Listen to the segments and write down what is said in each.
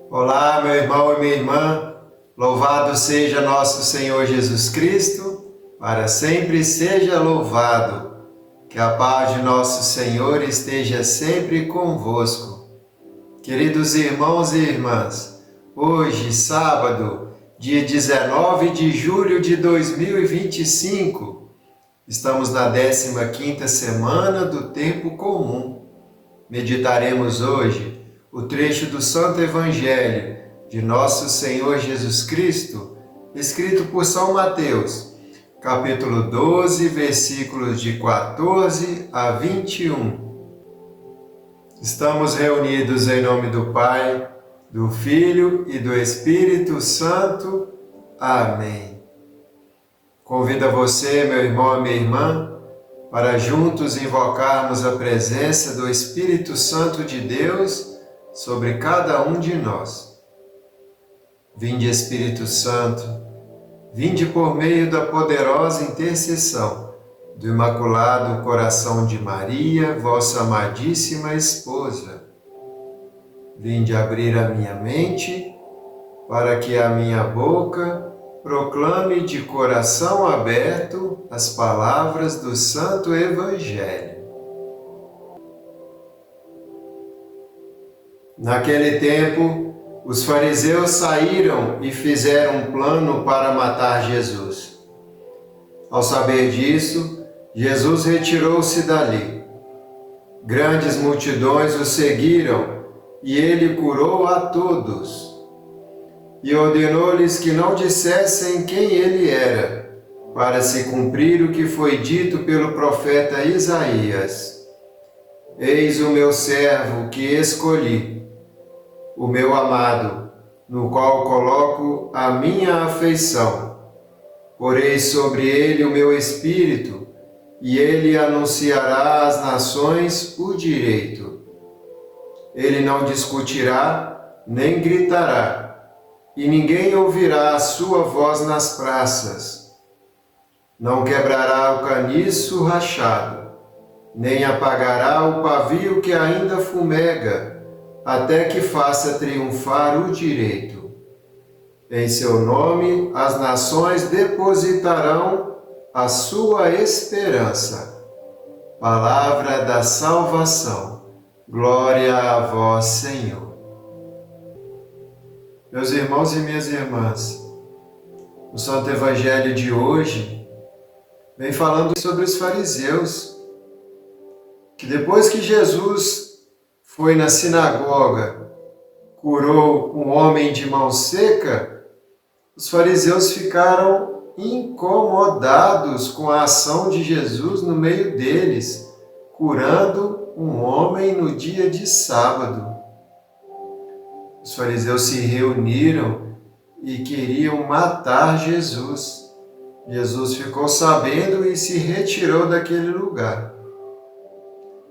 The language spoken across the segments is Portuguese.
Olá, meu irmão e minha irmã, louvado seja nosso Senhor Jesus Cristo, para sempre seja louvado. Que a paz de nosso Senhor esteja sempre convosco. Queridos irmãos e irmãs, hoje, sábado, dia 19 de julho de 2025, estamos na 15ª semana do Tempo Comum. Meditaremos hoje o trecho do Santo Evangelho de Nosso Senhor Jesus Cristo, escrito por São Mateus, capítulo 12, versículos de 14 a 21. Estamos reunidos em nome do Pai, do Filho e do Espírito Santo. Amém. Convido a você, meu irmão e minha irmã, para juntos invocarmos a presença do Espírito Santo de Deus sobre cada um de nós. Vinde, Espírito Santo, vinde por meio da poderosa intercessão do Imaculado Coração de Maria, vossa amadíssima esposa. Vinde abrir a minha mente, para que a minha boca proclame de coração aberto as palavras do Santo Evangelho. Naquele tempo, os fariseus saíram e fizeram um plano para matar Jesus. Ao saber disso, Jesus retirou-se dali. Grandes multidões o seguiram e ele curou a todos. E ordenou-lhes que não dissessem quem ele era, para se cumprir o que foi dito pelo profeta Isaías. Eis o meu servo que escolhi, o meu amado, no qual coloco a minha afeição. Porei sobre ele o meu espírito, e ele anunciará às nações o direito. Ele não discutirá, nem gritará, e ninguém ouvirá a sua voz nas praças. Não quebrará o caniço rachado, nem apagará o pavio que ainda fumega, até que faça triunfar o direito. Em seu nome as nações depositarão a sua esperança. Palavra da salvação. Glória a vós, Senhor. Meus irmãos e minhas irmãs, o Santo Evangelho de hoje vem falando sobre os fariseus, que depois que Jesus foi na sinagoga, curou um homem de mão seca, os fariseus ficaram incomodados com a ação de Jesus no meio deles, curando um homem no dia de sábado. Os fariseus se reuniram e queriam matar Jesus. Jesus ficou sabendo e se retirou daquele lugar.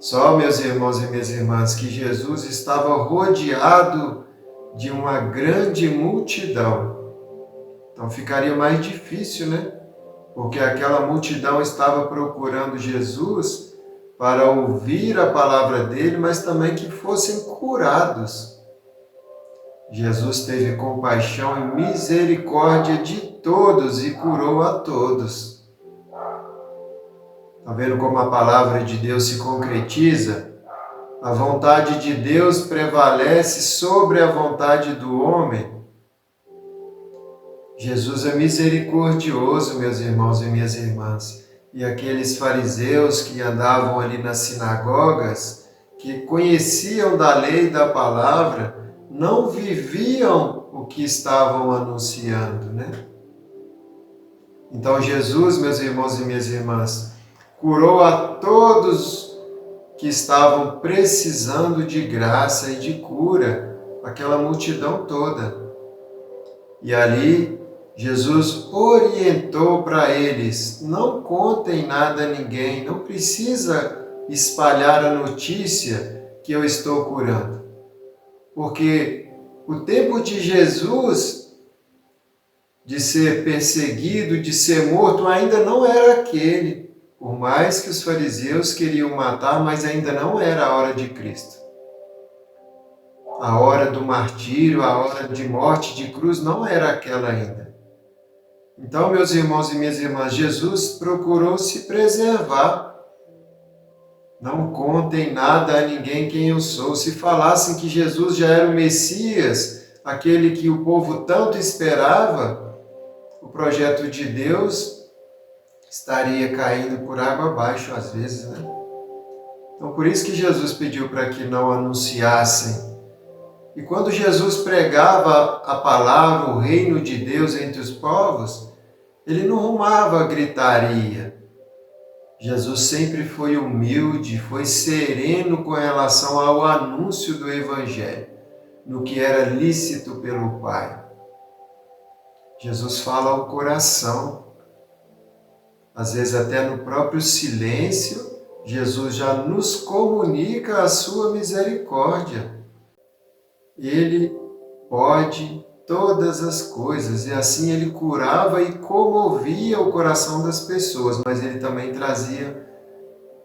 Só, meus irmãos e minhas irmãs, que Jesus estava rodeado de uma grande multidão. Então ficaria mais difícil, né? Porque aquela multidão estava procurando Jesus para ouvir a palavra dele, mas também que fossem curados. Jesus teve compaixão e misericórdia de todos e curou a todos. Está vendo como a palavra de Deus se concretiza? A vontade de Deus prevalece sobre a vontade do homem. Jesus é misericordioso, meus irmãos e minhas irmãs. E aqueles fariseus que andavam ali nas sinagogas, que conheciam da lei e da palavra, não viviam o que estavam anunciando, né? Então Jesus, meus irmãos e minhas irmãs, curou a todos que estavam precisando de graça e de cura, aquela multidão toda. E ali Jesus orientou para eles: não contem nada a ninguém, não precisa espalhar a notícia que eu estou curando. Porque o tempo de Jesus de ser perseguido, de ser morto, ainda não era aquele. Por mais que os fariseus queriam matar, mas ainda não era a hora de Cristo. A hora do martírio, a hora de morte, de cruz, não era aquela ainda. Então, meus irmãos e minhas irmãs, Jesus procurou se preservar. Não contem nada a ninguém quem eu sou. Se falassem que Jesus já era o Messias, aquele que o povo tanto esperava, o projeto de Deus estaria caindo por água abaixo às vezes, né? Então, por isso que Jesus pediu para que não anunciassem. E quando Jesus pregava a palavra, o reino de Deus entre os povos, ele não rumava gritaria. Jesus sempre foi humilde, foi sereno com relação ao anúncio do Evangelho, no que era lícito pelo Pai. Jesus fala ao coração. Às vezes até no próprio silêncio, Jesus já nos comunica a sua misericórdia. Ele pode todas as coisas, e assim ele curava e comovia o coração das pessoas, mas ele também trazia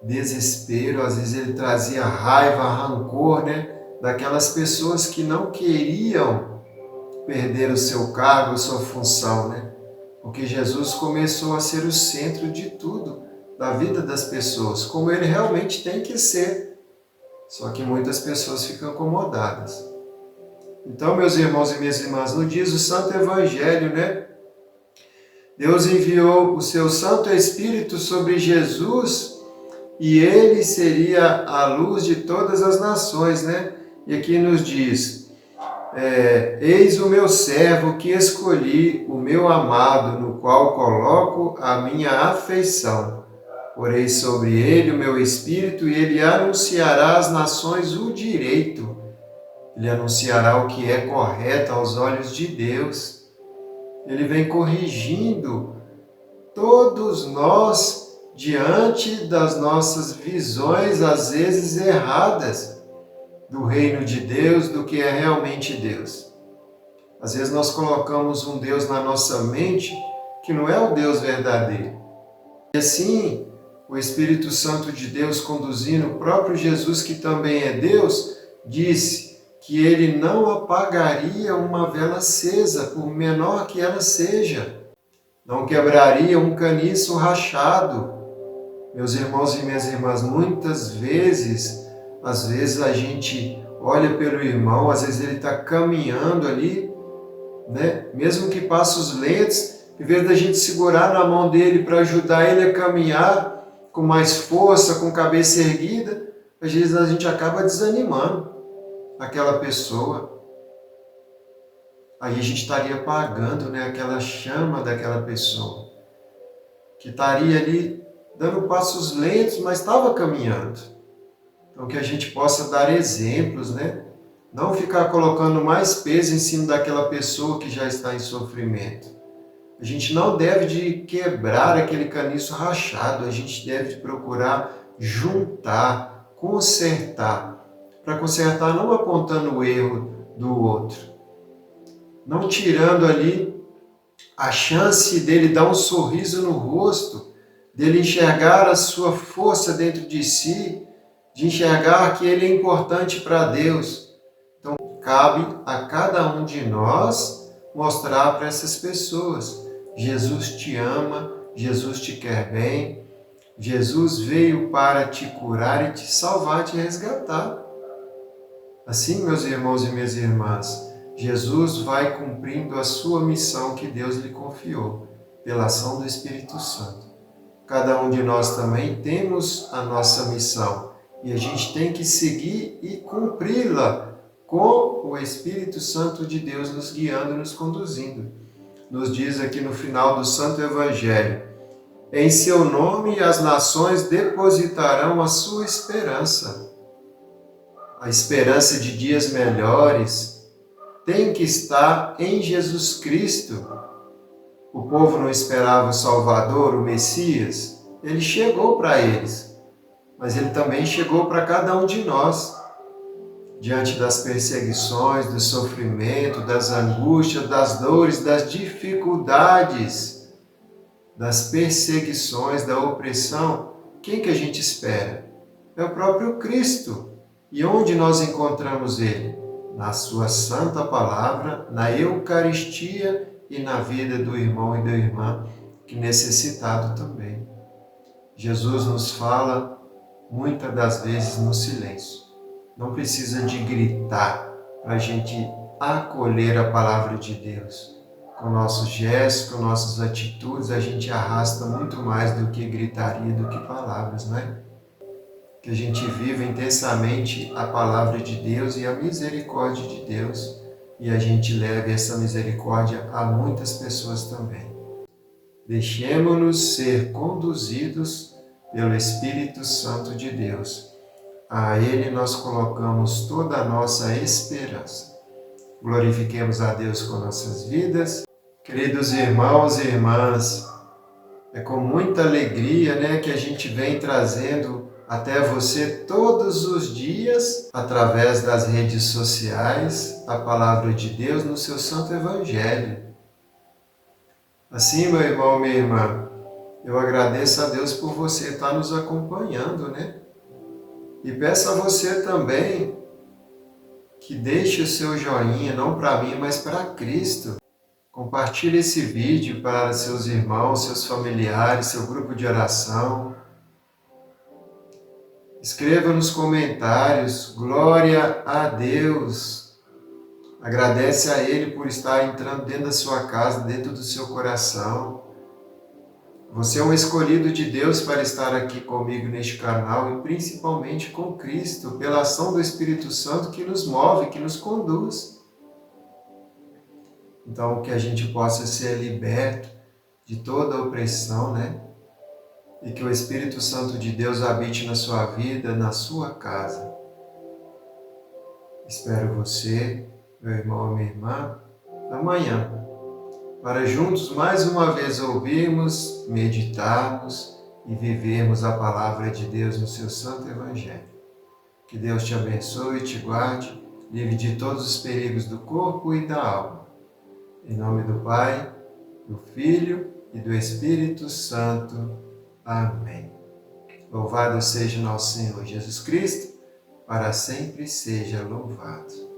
desespero, às vezes ele trazia raiva, rancor, né? Daquelas pessoas que não queriam perder o seu cargo, a sua função, né? Porque Jesus começou a ser o centro de tudo, da vida das pessoas, como ele realmente tem que ser. Só que muitas pessoas ficam acomodadas. Então, meus irmãos e minhas irmãs, nos diz o Santo Evangelho, né? Deus enviou o seu Santo Espírito sobre Jesus e ele seria a luz de todas as nações, né? E aqui nos diz, eis o meu servo que escolhi, o meu amado, no qual coloco a minha afeição. Porei sobre ele o meu Espírito e ele anunciará às nações o direito. Ele anunciará o que é correto aos olhos de Deus. Ele vem corrigindo todos nós diante das nossas visões, às vezes erradas, do reino de Deus, do que é realmente Deus. Às vezes nós colocamos um Deus na nossa mente que não é o Deus verdadeiro. E assim, o Espírito Santo de Deus conduzindo o próprio Jesus, que também é Deus, disse que ele não apagaria uma vela acesa, por menor que ela seja. Não quebraria um caniço rachado. Meus irmãos e minhas irmãs, muitas vezes, a gente olha pelo irmão, às vezes ele está caminhando ali, né? Mesmo que passos lentos, em vez da gente segurar na mão dele para ajudar ele a caminhar com mais força, com cabeça erguida, às vezes a gente acaba desanimando aquela pessoa. Aí a gente estaria apagando, né, aquela chama daquela pessoa, que estaria ali dando passos lentos, mas estava caminhando. Então que a gente possa dar exemplos, né? Não ficar colocando mais peso em cima daquela pessoa que já está em sofrimento. A gente não deve de quebrar aquele caniço rachado, a gente deve de procurar juntar, consertar. Para consertar não apontando o erro do outro, não tirando ali a chance dele dar um sorriso no rosto, dele enxergar a sua força dentro de si, de enxergar que ele é importante para Deus. Então, cabe a cada um de nós mostrar para essas pessoas: Jesus te ama, Jesus te quer bem, Jesus veio para te curar e te salvar, te resgatar. Assim, meus irmãos e minhas irmãs, Jesus vai cumprindo a sua missão que Deus lhe confiou, pela ação do Espírito Santo. Cada um de nós também temos a nossa missão e a gente tem que seguir e cumpri-la com o Espírito Santo de Deus nos guiando e nos conduzindo. Nos diz aqui no final do Santo Evangelho: em seu nome as nações depositarão a sua esperança. A esperança de dias melhores tem que estar em Jesus Cristo. O povo não esperava o Salvador, o Messias. Ele chegou para eles, mas ele também chegou para cada um de nós. Diante das perseguições, do sofrimento, das angústias, das dores, das dificuldades, das perseguições, da opressão, quem que a gente espera? É o próprio Cristo. E onde nós encontramos Ele? na sua santa palavra, na Eucaristia e na vida do irmão e da irmã que necessitado também. Jesus nos fala muitas das vezes no silêncio. Não precisa de gritar para a gente acolher a palavra de Deus. Com nossos gestos, com nossas atitudes, a gente arrasta muito mais do que gritaria, do que palavras, não é? Que a gente viva intensamente a palavra de Deus e a misericórdia de Deus, e a gente leve essa misericórdia a muitas pessoas também. Deixemo-nos ser conduzidos pelo Espírito Santo de Deus. A Ele nós colocamos toda a nossa esperança. Glorifiquemos a Deus com nossas vidas. Queridos irmãos e irmãs, é com muita alegria, que a gente vem trazendo até você todos os dias, através das redes sociais, a palavra de Deus no seu Santo Evangelho. Assim, meu irmão, minha irmã, eu agradeço a Deus por você estar nos acompanhando, E peço a você também que deixe o seu joinha, não para mim, mas para Cristo. Compartilhe esse vídeo para seus irmãos, seus familiares, seu grupo de oração. Escreva nos comentários, glória a Deus. Agradece a Ele por estar entrando dentro da sua casa, dentro do seu coração. Você é um escolhido de Deus para estar aqui comigo neste canal e principalmente com Cristo, pela ação do Espírito Santo que nos move, que nos conduz. Então, que a gente possa ser liberto de toda a opressão, E que o Espírito Santo de Deus habite na sua vida, na sua casa. Espero você, meu irmão e minha irmã, amanhã, para juntos mais uma vez ouvirmos, meditarmos e vivermos a palavra de Deus no seu Santo Evangelho. Que Deus te abençoe e te guarde, livre de todos os perigos do corpo e da alma. Em nome do Pai, do Filho e do Espírito Santo. Amém. Louvado seja nosso Senhor Jesus Cristo, para sempre seja louvado.